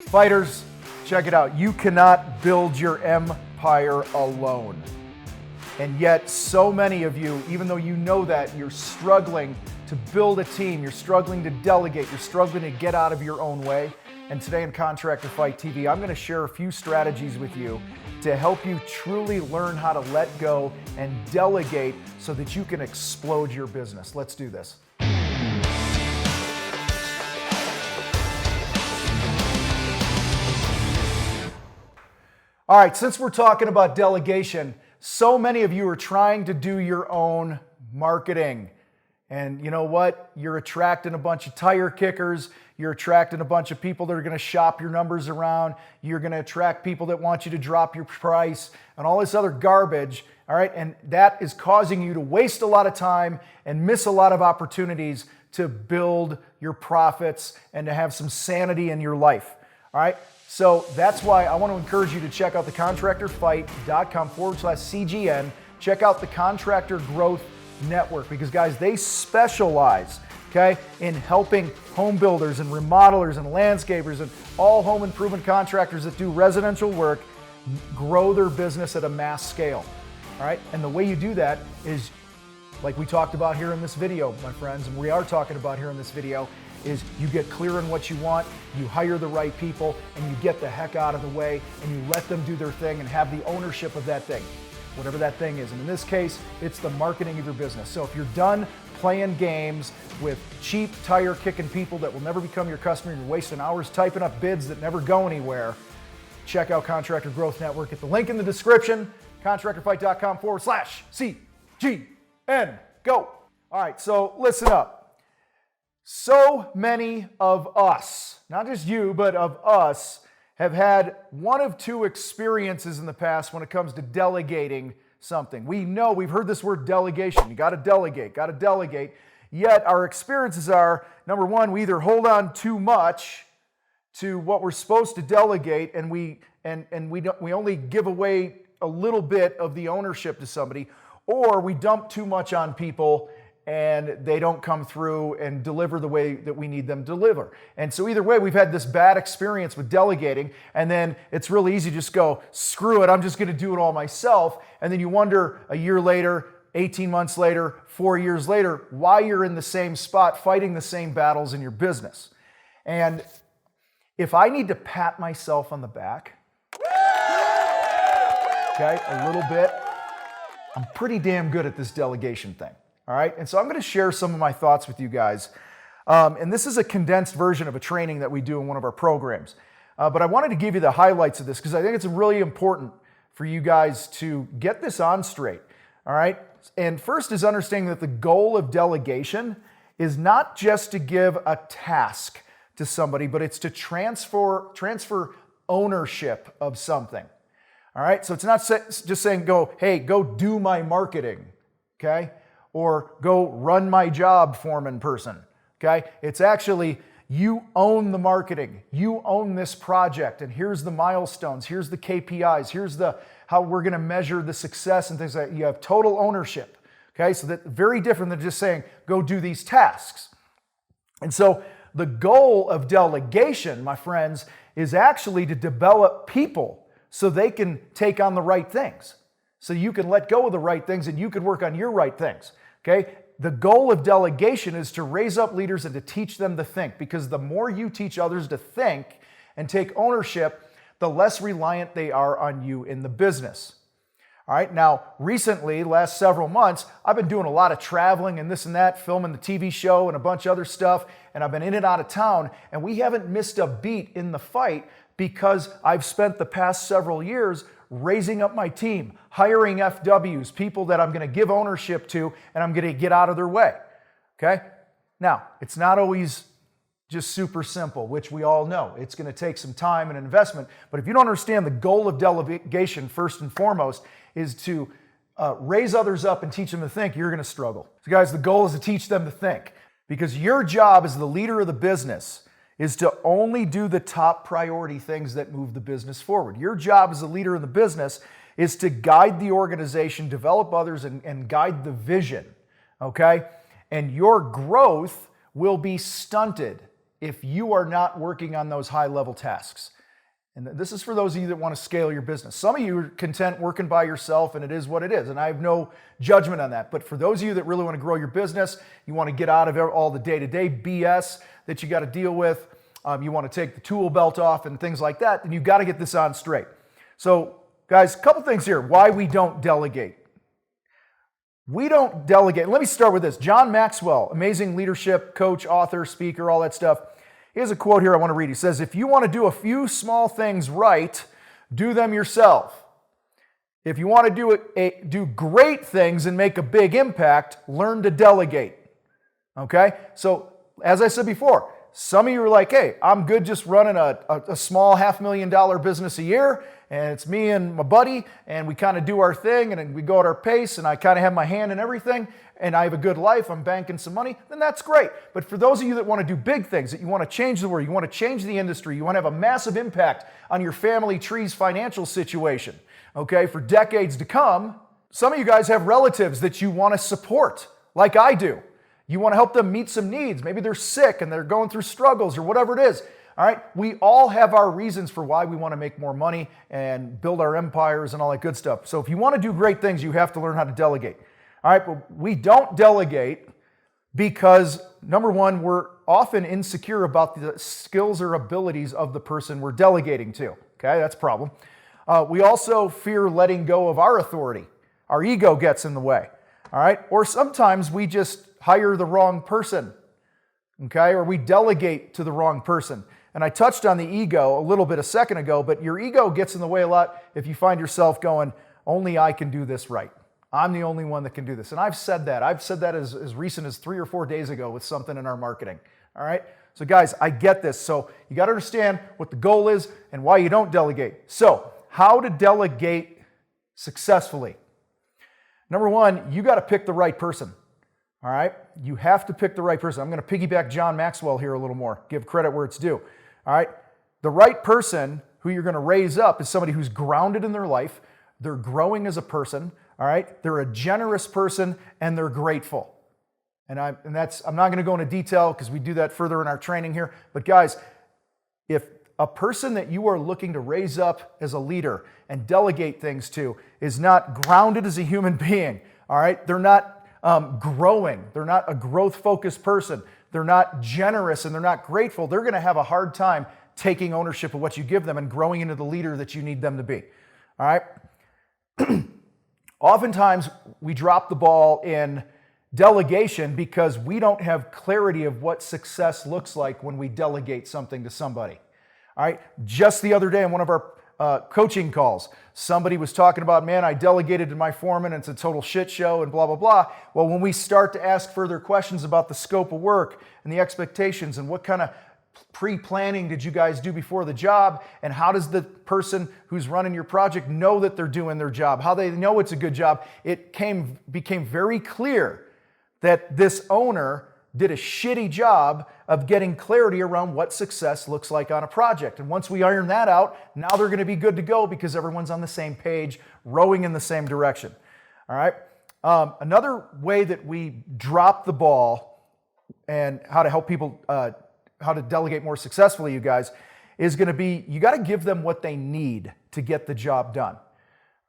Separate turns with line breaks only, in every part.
Fighters, check it out. You cannot build your empire alone. And yet, so many of you, even though you know that, you're struggling to build a team, you're struggling to delegate, you're struggling to get out of your own way. And today in Contractor Fight TV, I'm going to share a few strategies with you to help you truly learn how to let go and delegate so that you can explode your business. Let's do this. All right, since we're talking about delegation, so many of you are trying to do your own marketing. And you know what? You're attracting a bunch of tire kickers. You're attracting a bunch of people that are going to shop your numbers around. You're going to attract people that want you to drop your price and all this other garbage. All right, and that is causing you to waste a lot of time and miss a lot of opportunities to build your profits and to have some sanity in your life. All right. So that's why I want to encourage you to check out the contractorfight.com/CGN. Check out the Contractor Growth Network because, guys, they specialize, okay, in helping home builders and remodelers and landscapers and all home improvement contractors that do residential work grow their business at a mass scale. All right. And the way you do that is, like we talked about here in this video, my friends, and we are talking about here in this video, is you get clear on what you want, you hire the right people, and you get the heck out of the way, and you let them do their thing and have the ownership of that thing, whatever that thing is. And in this case, it's the marketing of your business. So if you're done playing games with cheap tire kicking people that will never become your customer, and you're wasting hours typing up bids that never go anywhere, check out Contractor Growth Network at the link in the description, contractorfight.com/CGN. Go. All right, so listen up. So many of us, not just you, but of us, have had one of two experiences in the past when it comes to delegating something. We know, we've heard this word delegation. You got to delegate. Yet our experiences are, number one, we either hold on too much to what we're supposed to delegate, and we only give away a little bit of the ownership to somebody, or we dump too much on people and they don't come through and deliver the way that we need them to deliver. And so either way, we've had this bad experience with delegating, and then it's really easy to just go, screw it, I'm just going to do it all myself. And then you wonder a year later, 18 months later, 4 years later, why you're in the same spot fighting the same battles in your business. And if I need to pat myself on the back, okay, a little bit, I'm pretty damn good at this delegation thing. All right, and so I'm going to share some of my thoughts with you guys. And this is a condensed version of a training that we do in one of our programs. But I wanted to give you the highlights of this because I think it's really important for you guys to get this on straight. All right, and first is understanding that the goal of delegation is not just to give a task to somebody, but it's to transfer ownership of something. All right, so it's not just saying, go do my marketing, okay? Or go run my job, foreman person, okay? It's actually, you own the marketing, you own this project, and here's the milestones, here's the KPIs, here's how we're gonna measure the success and things like that. You have total ownership, okay? So that's very different than just saying, go do these tasks. And so the goal of delegation, my friends, is actually to develop people so they can take on the right things. So you can let go of the right things and you can work on your right things, okay? The goal of delegation is to raise up leaders and to teach them to think, because the more you teach others to think and take ownership, the less reliant they are on you in the business. All right, now recently, last several months, I've been doing a lot of traveling and this and that, filming the TV show and a bunch of other stuff, and I've been in and out of town, and we haven't missed a beat in the fight because I've spent the past several years raising up my team, hiring FWs, people that I'm going to give ownership to, and I'm going to get out of their way, okay? Now, it's not always just super simple, which we all know. It's going to take some time and investment, but if you don't understand the goal of delegation, first and foremost, is to raise others up and teach them to think, you're going to struggle. So guys, the goal is to teach them to think, because your job as the leader of the business is to only do the top priority things that move the business forward. Your job as a leader in the business is to guide the organization, develop others, and guide the vision, okay? And your growth will be stunted if you are not working on those high-level tasks. And this is for those of you that want to scale your business. Some of you are content working by yourself, and it is what it is, and I have no judgment on that. But for those of you that really want to grow your business, you want to get out of all the day-to-day BS that you got to deal with, you want to take the tool belt off and things like that, then you've got to get this on straight. So, guys, a couple things here. Why we don't delegate. We don't delegate. Let me start with this. John Maxwell, amazing leadership coach, author, speaker, all that stuff. He has a quote here I want to read. He says, if you want to do a few small things right, do them yourself. If you want to do great things and make a big impact, learn to delegate. Okay? So, as I said before, some of you are like, hey, I'm good just running a small $500,000 business a year, and it's me and my buddy, and we kind of do our thing, and we go at our pace, and I kind of have my hand in everything, and I have a good life, I'm banking some money, then that's great. But for those of you that want to do big things, that you want to change the world, you want to change the industry, you want to have a massive impact on your family tree's financial situation, okay, for decades to come, some of you guys have relatives that you want to support, like I do. You want to help them meet some needs. Maybe they're sick and they're going through struggles or whatever it is. All right? We all have our reasons for why we want to make more money and build our empires and all that good stuff. So if you want to do great things, you have to learn how to delegate. All right? But we don't delegate because, number one, we're often insecure about the skills or abilities of the person we're delegating to. Okay? That's a problem. We also fear letting go of our authority. Our ego gets in the way. All right? Or sometimes we just hire the wrong person, okay? Or we delegate to the wrong person. And I touched on the ego a little bit a second ago, but your ego gets in the way a lot if you find yourself going, only I can do this right. I'm the only one that can do this. And I've said that. I've said that as recent as 3 or 4 days ago with something in our marketing, all right? So guys, I get this. So you got to understand what the goal is and why you don't delegate. So how to delegate successfully. Number one, you got to pick the right person. All right? You have to pick the right person. I'm going to piggyback John Maxwell here a little more, give credit where it's due. All right? The right person who you're going to raise up is somebody who's grounded in their life, they're growing as a person, all right? They're a generous person, and they're grateful. And I'm not going to go into detail because we do that further in our training here. But guys, if a person that you are looking to raise up as a leader and delegate things to is not grounded as a human being, all right? They're not growing. They're not a growth-focused person. They're not generous and they're not grateful. They're going to have a hard time taking ownership of what you give them and growing into the leader that you need them to be. All right? Oftentimes, we drop the ball in delegation because we don't have clarity of what success looks like when we delegate something to somebody. All right? Just the other day in one of our coaching calls, somebody was talking about, man, I delegated to my foreman and it's a total shit show and blah, blah, blah. Well, when we start to ask further questions about the scope of work and the expectations and what kind of pre-planning did you guys do before the job and how does the person who's running your project know that they're doing their job, how they know it's a good job, it became very clear that this owner did a shitty job of getting clarity around what success looks like on a project. And once we iron that out, now they're going to be good to go because everyone's on the same page, rowing in the same direction. All right? Another way that we drop the ball and how to help people, how to delegate more successfully, you guys, is going to be, you got to give them what they need to get the job done.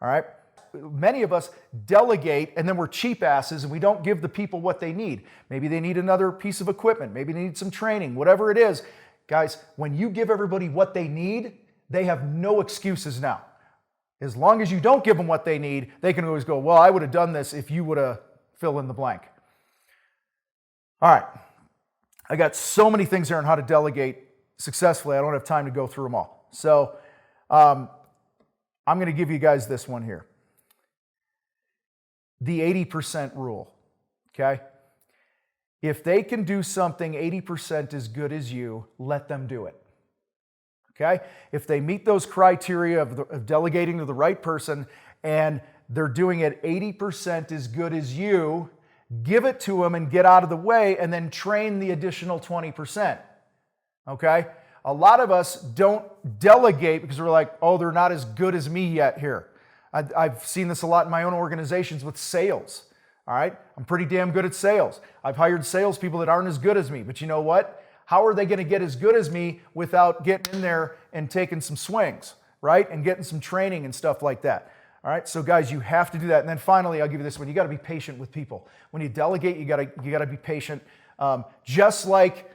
All right? Many of us delegate and then we're cheap asses and we don't give the people what they need. Maybe they need another piece of equipment. Maybe they need some training, whatever it is. Guys, when you give everybody what they need, they have no excuses now. As long as you don't give them what they need, they can always go, well, I would have done this if you would have fill in the blank. All right. I got so many things here on how to delegate successfully. I don't have time to go through them all. So I'm going to give you guys this one here. The 80% rule, okay? If they can do something 80% as good as you, let them do it, okay? If they meet those criteria of delegating to the right person and they're doing it 80% as good as you, give it to them and get out of the way and then train the additional 20%, okay? A lot of us don't delegate because we're like, oh, they're not as good as me yet here. I've seen this a lot in my own organizations with sales, all right? I'm pretty damn good at sales. I've hired salespeople that aren't as good as me, but you know what? how are they going to get as good as me without getting in there and taking some swings, right? And getting some training and stuff like that. All right, so guys, you have to do that. And then finally, I'll give you this one. You got to be patient with people. When you delegate, you got to be patient, just like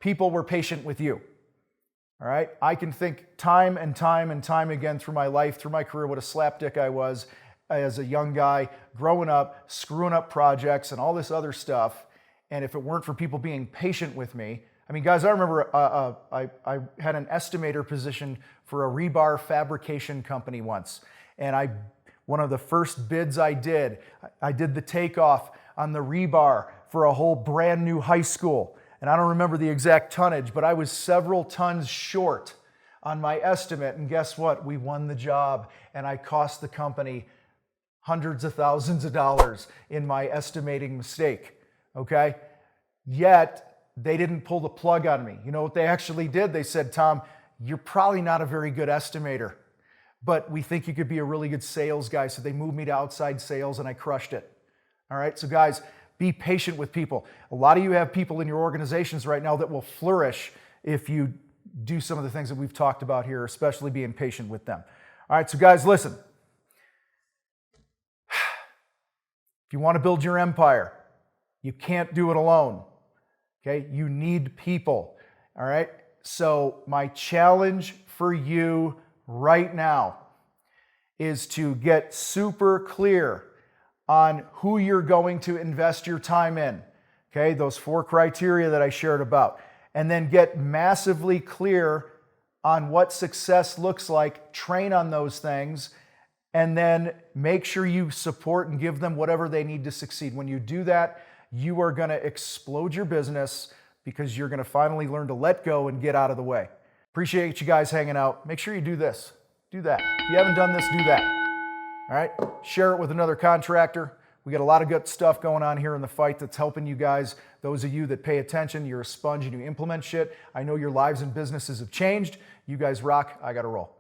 people were patient with you. All right, I can think time and time and time again through my life, through my career, what a slapdick I was as a young guy, growing up, screwing up projects and all this other stuff. And if it weren't for people being patient with me, I mean, guys, I remember I had an estimator position for a rebar fabrication company once. And one of the first bids I did the takeoff on the rebar for a whole brand new high school. And I don't remember the exact tonnage, but I was several tons short on my estimate. And guess what? We won the job, and I cost the company hundreds of thousands of dollars in my estimating mistake, okay? Yet, they didn't pull the plug on me. You know what they actually did? They said, Tom, you're probably not a very good estimator, but we think you could be a really good sales guy. So they moved me to outside sales, and I crushed it. All right, so guys, be patient with people. A lot of you have people in your organizations right now that will flourish if you do some of the things that we've talked about here, especially being patient with them. All right, so guys, listen. If you want to build your empire, you can't do it alone. Okay, you need people. All right, so my challenge for you right now is to get super clear on who you're going to invest your time in. Okay, those 4 criteria that I shared about. And then get massively clear on what success looks like, train on those things, and then make sure you support and give them whatever they need to succeed. When you do that, you are going to explode your business because you're going to finally learn to let go and get out of the way. Appreciate you guys hanging out. Make sure you do this. Do that. If you haven't done this, do that. All right? Share it with another contractor. We got a lot of good stuff going on here in the fight that's helping you guys. Those of you that pay attention, you're a sponge and you implement shit. I know your lives and businesses have changed. You guys rock. I got to roll.